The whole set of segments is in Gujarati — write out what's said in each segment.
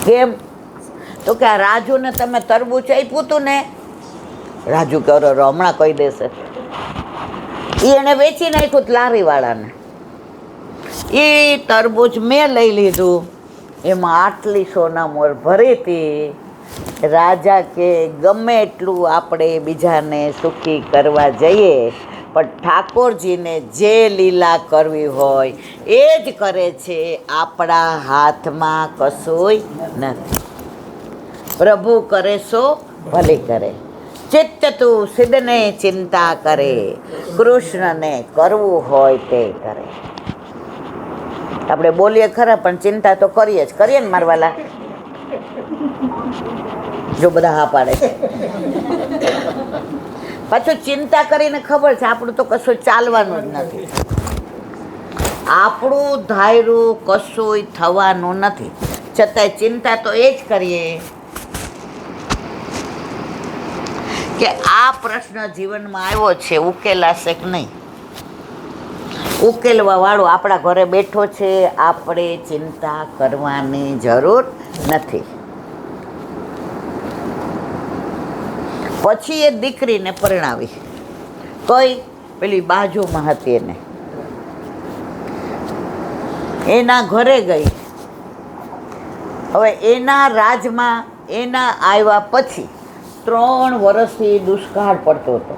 કેમ? તો કે આ રાજુને તમે તરબૂચ આપ્યું હતું ને, રાજુ કે અરે હમણાં કહી દેશે. એને વેચી નાખ્યું લારીવાળાને. એ તરબૂચ મેં લઈ લીધું, એમાં આટલી સોના મોર ભરી હતી. રાજા કે ગમે એટલું આપણે બીજાને સુખી કરવા જઈએ, પણ ઠાકોરજીને જે લીલા કરવી હોય એ જ કરે છે. આપણા હાથમાં કશુંય નથી. પ્રભુ કરે સો ભલે કરે, ચિત્ત તું સિદ્ધને ચિંતા કરે, કૃષ્ણને કરવું હોય તે કરે. આપણે બોલીએ ખરા, પણ ચિંતા તો કરીએ ને મારવાલા. જો બધા હા પાડે છે. પાછું ચિંતા કરીને ખબર છે આપણું તો કશું ચાલવાનું જ નથી, આપણું ધાર્યું કશું થવાનું નથી. છતાંય ચિંતા તો એ જ કરીએ કે આ પ્રશ્ન જીવનમાં આવ્યો છે, ઉકેલાશે કે નહીં. ઉકેલવા વાળો આપણા ઘરે બેઠો છે, આપણે ચિંતા કરવાની જરૂર નથી. પછી એ દીકરીને પરણાવી, કઈ પેલી બાજુમાં હતી એને, એના ઘરે ગઈ. હવે એના રાજમાં એના આવ્યા પછી 3 વર્ષથી દુષ્કાળ પડતો હતો.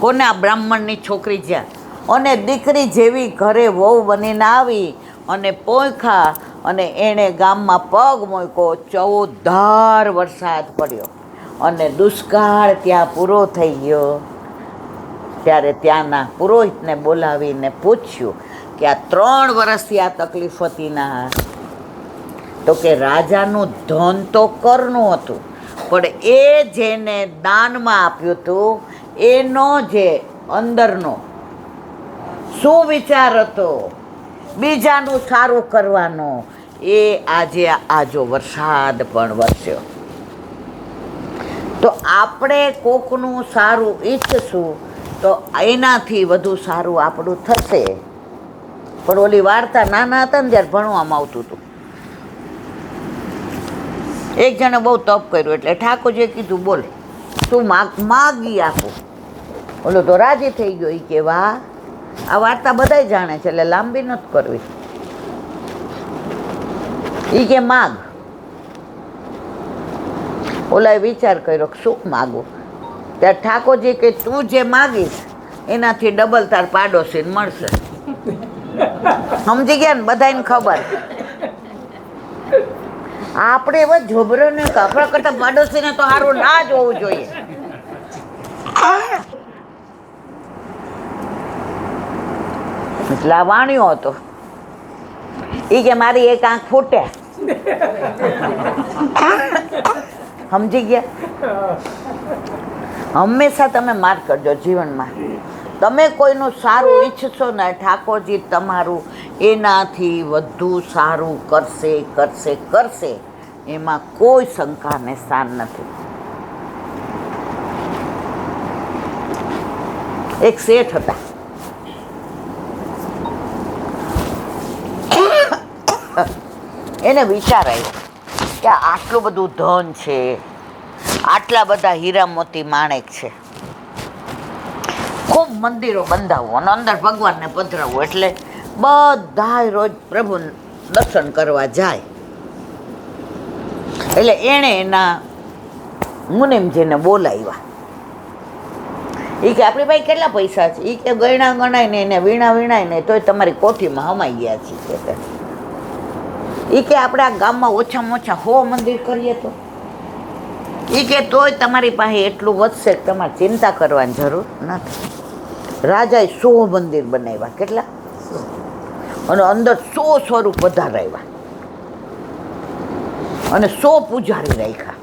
કોને? આ બ્રાહ્મણની છોકરી જ્યાં. અને દીકરી જેવી ઘરે વહુ બનીને આવી અને પોંખા અને એણે ગામમાં પગ મૂક્યો, 14 ધાર વરસાદ પડ્યો અને દુષ્કાળ ત્યાં પૂરો થઈ ગયો. ત્યારે ત્યાંના પુરોહિતને બોલાવીને પૂછ્યું કે આ 3 વર્ષથી આ તકલીફ હતી ના? તો કે રાજાનું ધન તો કરનું હતું, પણ એ જેને દાનમાં આપ્યું હતું એનો જે અંદરનો શું વિચાર હતો બીજાનું સારું કરવાનો, એ આજે આજો વરસાદ પણ વરસ્યો. તો આપણે કોકનું સારું ઈચ્છશું તો એનાથી વધુ સારું આપણું થશે. પણ ઓલી વાર્તા નાના હતા ને જ્યારે ભણવામાં આવતું હતું, એક જણે બહુ તપ કર્યું એટલે ઠાકોરજીએ કીધું બોલ તું માગી આપું. ઓલો તો રાજી થઈ ગયો. એ કે વાહ, આ વાર્તા બધાય જાણે છે એટલે લાંબી નથી કરવી. એ કે માગ. ઓલાએ વિચાર કર્યો શું માગું? ત્યારે ઠાકોરજી કે તું જે માગીશ એનાથી ડબલ તાર પાડોશીને મળશે. સમજી ગયા ને? બધાને ખબર. આપણે એવા જોબરો ને આપણા કરતા પાડોશીને તો સારું ના જ હોવું જોઈએ. એટલે આ વાણિયો હતો. એ કે મારી એક આંખ ફૂટે. સમજી ગયા? હંમેશા તમે માર કરજો જીવનમાં. તમે કોઈનું સારું ઈચ્છશો ને ઠાકોરજી તમારું એનાથી વધુ સારું કરશે કરશે કરશે, એમાં કોઈ શંકાને સ્થાન નથી. એક શેઠ હતા, એને વિચાર આવ્યો કે આટલું બધું ધન છે, આટલા બધા હીરા મોતી માણેક છે, ખૂબ મંદિરો બંધાવવું અને અંદર ભગવાનને પધરાવવું, એટલે બધા રોજ પ્રભુ દર્શન કરવા જાય. એટલે એણે એના મુનિમજીને બોલાવ્યા. એ કે આપણી પાસે કેટલા પૈસા છે? એ કે ગયણા ગણાય ને એને વીણા વીણાય ને તોય તમારી કોઠીમાં હમાઈ ગયા છીએ. એ કે આપણે આ ગામમાં ઓછામાં ઓછા 100 મંદિર કરીએ તો? એ કે તોય તમારી પાસે એટલું વધશે કે તમારે ચિંતા કરવાની જરૂર નથી. રાજાએ 100 મંદિર બનાવ્યા. કેટલા? અને અંદર 100 સ્વરૂપ વધારાવ્યા અને 100 પૂજારી રાખ્યા.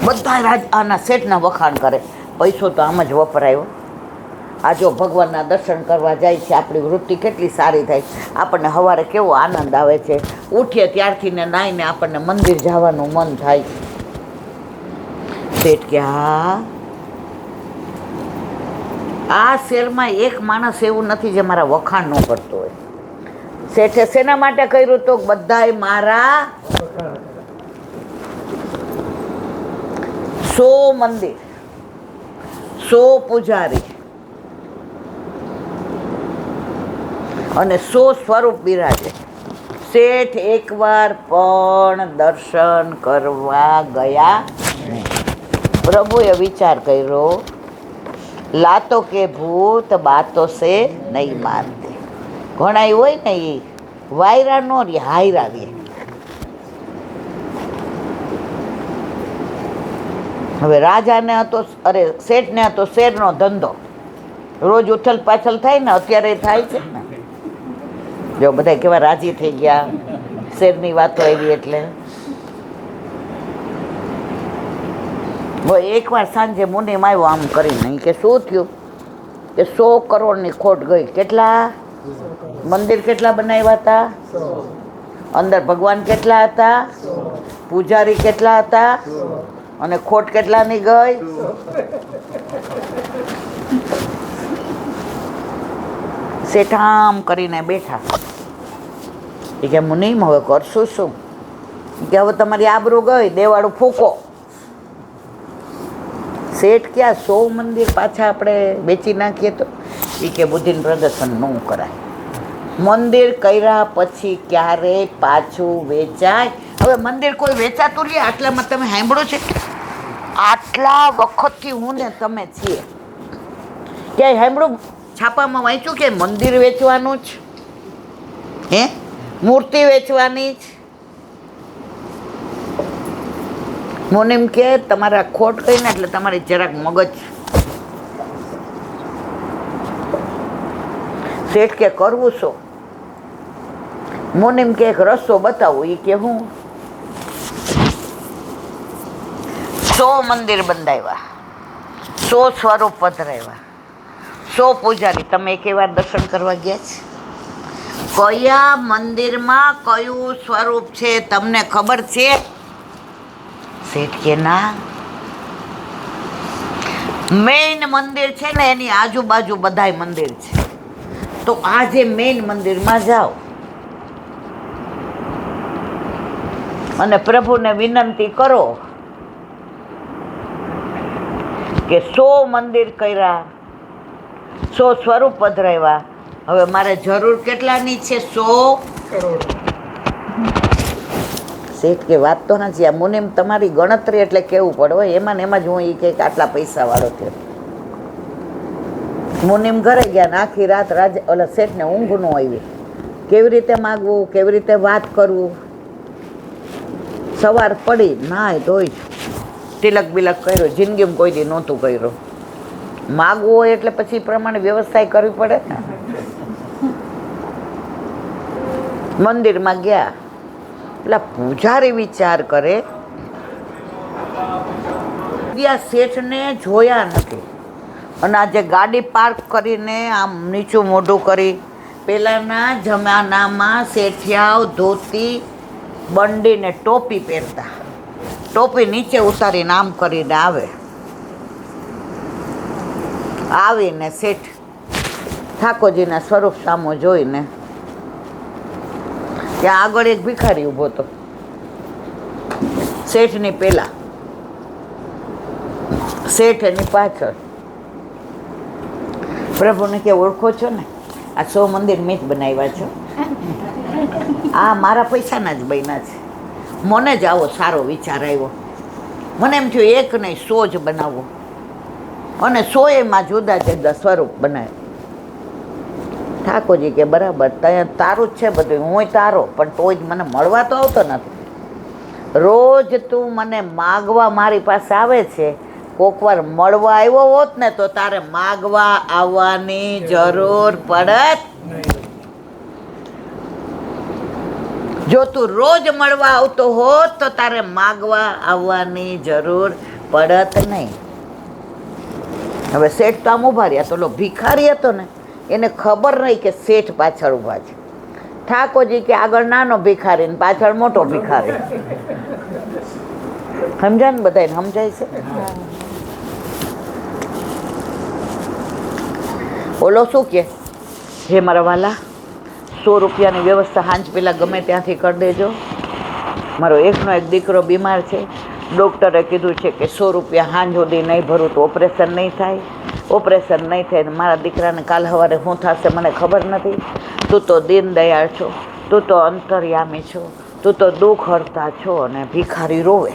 બધા રાજાના શેઠના વખાણ કરે, પૈસો તો આમ જ વપરાયો. આ જો ભગવાનના દર્શન કરવા જાય છે, આપણી વૃત્તિ કેટલી સારી થાય. આપણને સવારે કેવો આનંદ આવે છે, ઉઠીએ ત્યારથી ને નાઈને આપણને મંદિર જવાનું મન થાય. શેઠ કે હા, આ શહેરમાં એક માણસ એવું નથી જે મારા વખાણ ન કરતો હોય. શેઠે શેના માટે કર્યું તો બધાય મારા 100 મંદિર, 100 પૂજારી અને 100 સ્વરૂપ બિરાજે. શેઠ એકવાર પણ દર્શન કરવા ગયા નહીં. પ્રભુએ વિચાર કર્યો, લાતો કે ભૂત બાતો સે નહીં માનતે. ઘણા હોય ને એ વાયરા નો રે, હાયરા રે. હવે રાજાને હતો, અરે શેઠને હતો શેરનો ધંધો, રોજ ઉથલ પાછળ થાય ને, અત્યારે થાય છે ને. જો બધા કેવા રાજી થઈ ગયા શેરની વાતો આવી એટલે. એકવાર સાંજે મુનિમ આવ્યો આમ કરીને, કે શું થયું? કે 100 કરોડની ખોટ ગઈ. કેટલા મંદિર કેટલા બનાવ્યા હતા? અંદર ભગવાન કેટલા હતા? પૂજારી કેટલા હતા? અને ખોટ કેટલાની ગઈ? શેઠ આમ કરીને બેઠા. એ કે મુનિમ હવે કરશું શું? કે હવે તમારી આબરૂ ગઈ, દેવાળું ફૂકો. શેઠ ક્યાં 100 મંદિર પાછા આપણે વેચી નાખીએ તો? એ કે બુદ્ધિનું પ્રદર્શન ન કરાય. મંદિર કર્યા પછી ક્યારેય પાછું વેચાય? હવે મંદિર કોઈ વેચાતું રહે? આટલામાં તમે સાંભળો છે? આટલા વખતથી હું ને તમે છીએ, ક્યાંય સાંભળું? છાપામાં વાંચ્યું કે મંદિર વેચવાનું જ, હે મૂર્તિ વેચવાની જ? મુનિમ કે તમારા ખોટ ગઈ ને એટલે તમારી જરાક મગજ. શેઠ કે કરવું શું? મુનિમ કે એક રસ્તો બતાવું. એ કે હું 100 મંદિર બંધાવ્યા, 100 સ્વરૂપ પધરાવ્યા, 100 પૂજારી. તમે એક વાર દર્શન કરવા ગયા છે? કયા મંદિરમાં કયું સ્વરૂપ છે તમને ખબર છે? શેઠ કે ના. મેઇન મંદિર છે ને એની આજુબાજુ બધાય મંદિર છે, તો આજે મેઇન મંદિરમાં જાઓ અને પ્રભુને વિનંતી કરો કે 100 મંદિર કર્યા, 100 સ્વરૂપ પધરાવ્યા, હવે મારે જરૂર કેટલાની છે? 100 કરોડ. શેઠ કે વાત તો નથી. આ મુનિમ તમારી ગણતરી એટલે કેવું પડે હોય, એમાં ને એમાં જ હું એ કે આટલા પૈસાવાળો થયો. મુનિમ ઘરે ગયા ને આખી રાત ઓલા શેઠને ઊંઘ ન આવી. કેવી રીતે માગવું, કેવી રીતે વાત કરવું. સવાર પડી, નાય ધોઈ, તિલક બિલક કર્યો, જિંદગીમાં કોઈ દી નહોતું કર્યું. માગવું હોય એટલે પછી પ્રમાણે વ્યવસ્થા કરવી પડે ને. મંદિરમાં ગયા એટલે પૂજારી વિચાર કરે, શેઠને જોયા નથી. અને આજે ગાડી પાર્ક કરીને આમ નીચું મોઢું કરી, પહેલાંના જમાનામાં શેઠિયાઓ ધોતી, બંડી ને ટોપી પહેરતા. ટોપી નીચે ઉતારીને આમ કરીને આવીને શેઠ ઠાકોરજીના સ્વરૂપ સામો જોઈને, ત્યાં આગળ એક ભિખારી ઊભો હતો શેઠની પહેલા, શેઠ એની પાછળ. પ્રભુને કે ઓળખો છો ને, આ 100 મંદિર મેં જ બનાવ્યા છો, આ મારા પૈસાના જ બન્યા છે. મને જ આવો સારો વિચાર આવ્યો. મને એમ થયું એક નહીં 100 જ બનાવો, અને 100 જુદા જુદા સ્વરૂપ બનાવે. ઠાકોરજી કે બરાબર, ત્યાં તારું જ છે બધું, હું તારો, પણ તોય જ મને મળવા તો આવતો નથી. રોજ તું મને માગવા મારી પાસે આવે છે, કોક વાર મળવા આવ્યો હોત ને તો તારે માગવા આવવાની જરૂર પડત. જો તું રોજ મળવા આવતો હોત તો તારે માગવા આવવાની જરૂર પડત નહીં. હવે શેઠ તો આમ ઉભા રહ્યા, તો લો ભિખારી હતો ને એને ખબર નહીં કે શેઠ પાછળ ઊભા છે. ઠાકોરજી કે આગળ નાનો ભિખારી ને પાછળ મોટો ભિખારી. સમજાય ને? બધાને સમજાય છે? ઓલો શું કે, હે મારા વાલા, રૂપિયાની વ્યવસ્થા સાંજ પહેલાં ગમે ત્યાંથી કરી દેજો. મારો એકનો એક દીકરો બીમાર છે. ડૉક્ટરે કીધું છે કે 100 રૂપિયા સાંજ સુધી નહીં ભરું તો ઓપરેશન નહીં થાય. ઓપરેશન નહીં થાય. મારા દીકરાને કાલ સવારે શું થશે મને ખબર નથી. તું તો દીનદયાળ છો, તું તો અંતર્યામી છો, તું તો દુઃખ હરતા છો. અને ભિખારી રોવે.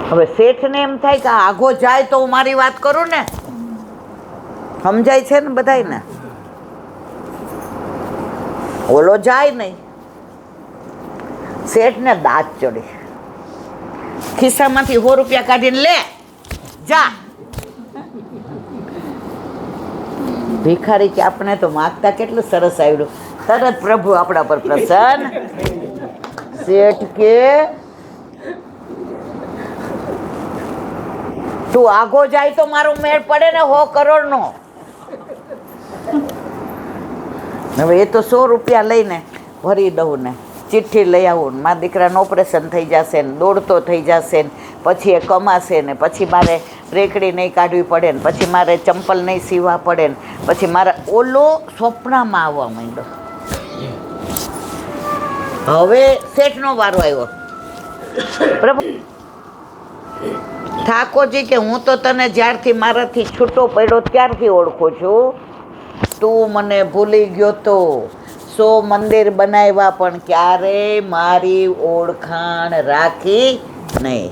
હવે શેઠને એમ થાય કે આગો જાય તો હું મારી વાત કરું ને. સમજાય છે ને બધાયને? ઓલો જાય નહીં. શેઠને દાંત ચડી. ખિસ્સામાંથી 100 રૂપિયા કાઢીને લે જા. ભિખારી કે આપણે તો માગતા કેટલું સરસ આવ્યું. તરત પ્રભુ આપણા પર પ્રસન્ન. શેઠ કે તું આગો જાય તો મારો મેળ પડે ને 100 કરોડનો. હવે એ તો 100 રૂપિયા લઈને ભરી દઉં ને ચિઠ્ઠી લઈ આવું ને મારા દીકરાનું ઓપરેશન થઈ જશે ને દોડતો થઈ જશે ને પછી એ કમાશે ને પછી મારે રેકડી નહીં કાઢવી પડે ને પછી મારે ચંપલ નહીં સીવવા પડે ને પછી મારા ઓલો સ્વપ્નમાં આવવા માંડ્યો. હવે શેઠનો વારો આવ્યો. પ્રભુ ઠાકોરજી કે હું તો તને જ્યારથી મારાથી છૂટો પડ્યો ત્યારથી ઓળખું છું. તું મને ભૂલી ગયો તો 100 મંદિર બનાવ્યા પણ ક્યારેય મારી ઓળખાણ રાખી નહીં.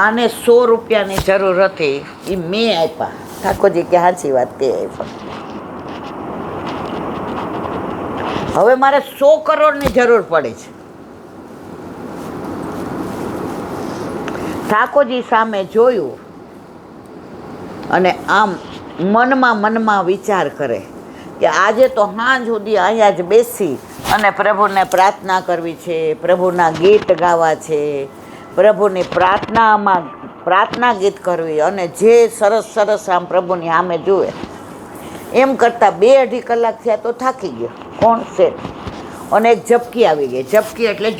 આને 100 રૂપિયાની જરૂર હતી એ મેં આપ્યા. ઠાકોરજી કે સાચી વાત તે આપ્યા. હવે મારે 100 કરોડની જરૂર પડે છે. ઠાકોરજી સામે જોયું અને આમ મનમાં વિચાર કરે કે આજે તો સાંજ સુધી અહીંયા જ બેસી અને પ્રભુને પ્રાર્થના કરવી છે, પ્રભુના ગીત ગાવા છે, પ્રભુની પ્રાર્થના ગીત કરવી અને જે સરસ આમ પ્રભુની સામે જુએ. એમ કરતાં 2-2.5 કલાક થયા તો થાકી ગયો. કોણ? શેઠ. અને એક ઝપકી આવી ગઈ. ઝપકી એટલે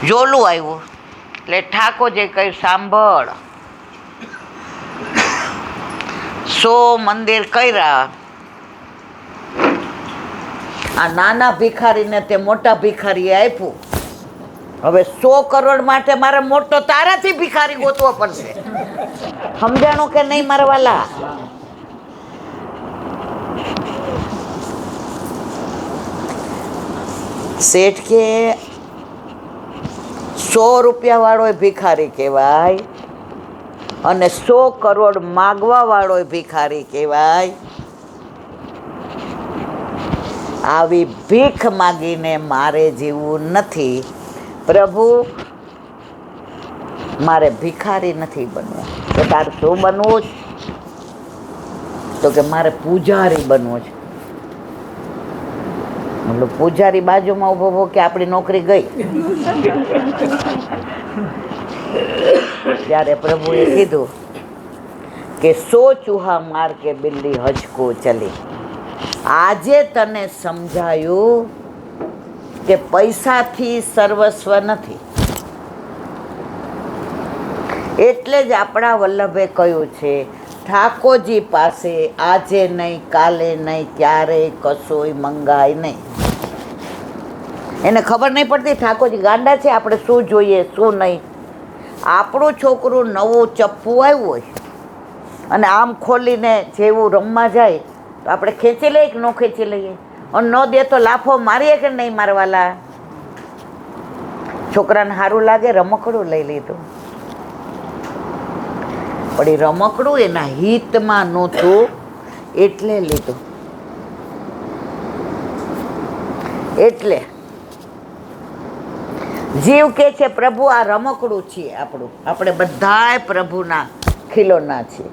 જોલું આવ્યું. એટલે ઠાકોરજી કહ્યું સાંભળ, 100 મંદિર કર્યા. આ નાના ભિખારીને તે મોટા ભિખારીએ આપ્યું. હવે 100 કરોડ માટે મારે મોટો તારાથી ભિખારી ગોતવો પડશે. સમજાણું કે નહીં મારા વાલા? શેઠ કે 100 રૂપિયા વાળો ભિખારી કહેવાય અને 100 કરોડ માગવા વાળો ભિખારી કહેવાય. આવી ભીખ માગીને મારે જીવવું નથી. પ્રભુ મારે ભિખારી નથી બનવું. તો તારે શું બનવું છે? તો કે મારે પૂજારી બનવું છે. મતલબ પૂજારી બાજુમાં ઊભો કે આપણી નોકરી ગઈ. ત્યારે પ્રભુએ કીધું કે 100 ચૂહા માર કે બિલ્લી હજકો ચલી. આજે તને સમજાયું કે પૈસાથી સર્વસ્વ નથી. એટલે જ આપણા વલ્લભે કહ્યું છે ઠાકોરજી પાસે આજે નહીં, કાલે નહીં, ક્યારેય કશોય મંગાય નહીં. એને ખબર નહીં પડતી ઠાકોરજી ગાંડા છે, આપણે શું જોઈએ શું નહીં. આપણું છોકરું નવું ચપ્પુ આવ્યું હોય અને આમ ખોલીને જેવું રમવા જાય તો આપણે ખેંચી લઈએ કે ન ખેંચી લઈએ? અને ન દે તો લાફો મારીએ કે નહીં મારવાલા? છોકરાને સારું લાગે રમકડું લઈ લીધું, પણ એ રમકડું એના હિતમાં નહોતું એટલે લીધું. એટલે જીવ કે છે પ્રભુ આ રમકડું છે આપણું, આપણે બધાય પ્રભુના ખીલોના છીએ.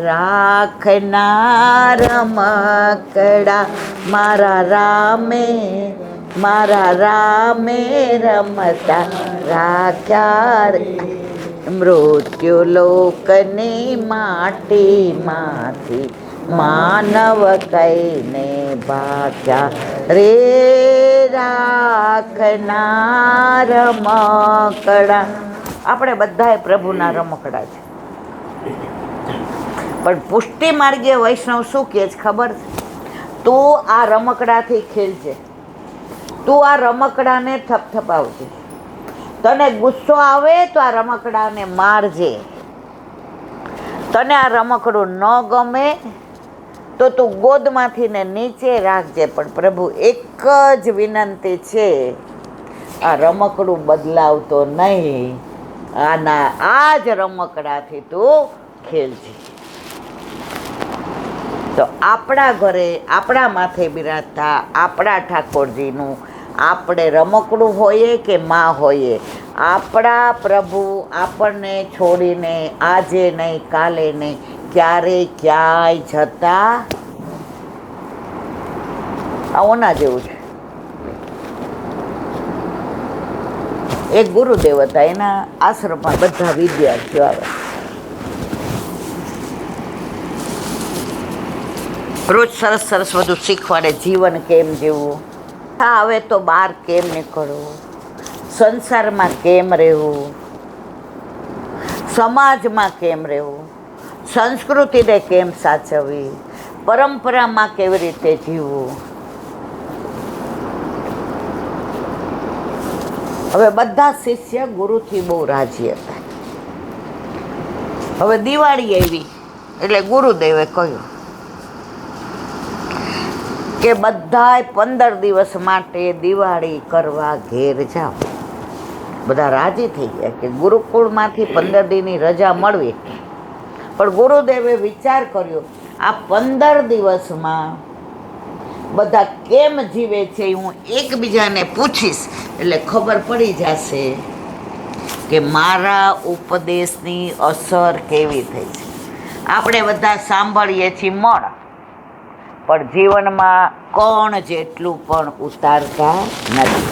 રાખના રમકડા મારા રામે રમતા રાખ્યા રે. મૃત્યુ લોકની માટીમાંથી માનવ કઈને ભાગ્યા રે. રાખના રમકડા, આપણે બધાય પ્રભુના રમકડા છે. પણ પુષ્ટિ માર્ગીય વૈષ્ણવ શું કહે છે ખબર છે? તું આ રમકડાથી ખેલજે, તું આ રમકડાને થપથપાવજે, તને ગુસ્સો આવે તો આ રમકડાને મારજે, તને આ રમકડું ન ગમે તો તું ગોદમાંથી ને નીચે રાખજે, પણ પ્રભુ એક જ વિનંતી છે, આ રમકડું બદલાવતો નહીં, આ જ રમકડાથી તું ખેલજે. તો આપણા ઘરે આપણા માથે બિરાજતા આપણા ઠાકોરજીનું આપણે રમકડું હોઈએ કે માં હોઈએ, આપણા પ્રભુ આપણને છોડીને આજે નહીં કાલે નહીં ક્યારેય ક્યાંય જતા આઓના જેવું છે. એક ગુરુદેવ હતા, એના આશ્રમમાં બધા વિદ્યાર્થીઓ આવે, રોજ સરસ સરસ બધું શીખવાડે, જીવન કેમ જીવવું, હવે તો બહાર કેમ નીકળવું, સંસારમાં કેમ રહેવું, સમાજમાં કેમ રહેવું, સંસ્કૃતિને કેમ સાચવવી, પરંપરામાં કેવી રીતે જીવવું. હવે બધા શિષ્ય ગુરુથી બહુ રાજી હતા. હવે દિવાળી આવી એટલે ગુરુદેવે કહ્યું કે બધાય 15 દિવસ માટે દિવાળી કરવા ઘેર જાઓ. બધા રાજી થઈ ગયા કે ગુરુકુળમાંથી 15 દીની રજા મળવી. પણ ગુરુદેવે વિચાર કર્યો, આ 15 દિવસમાં બધા કેમ જીવે છે હું એકબીજાને પૂછીશ, એટલે ખબર પડી જશે કે મારા ઉપદેશની અસર કેવી થઈ છે. આપણે બધા સાંભળીએ છીએ મણ, પણ જીવનમાં કોણ જેટલું પણ ઉતારતા નથી.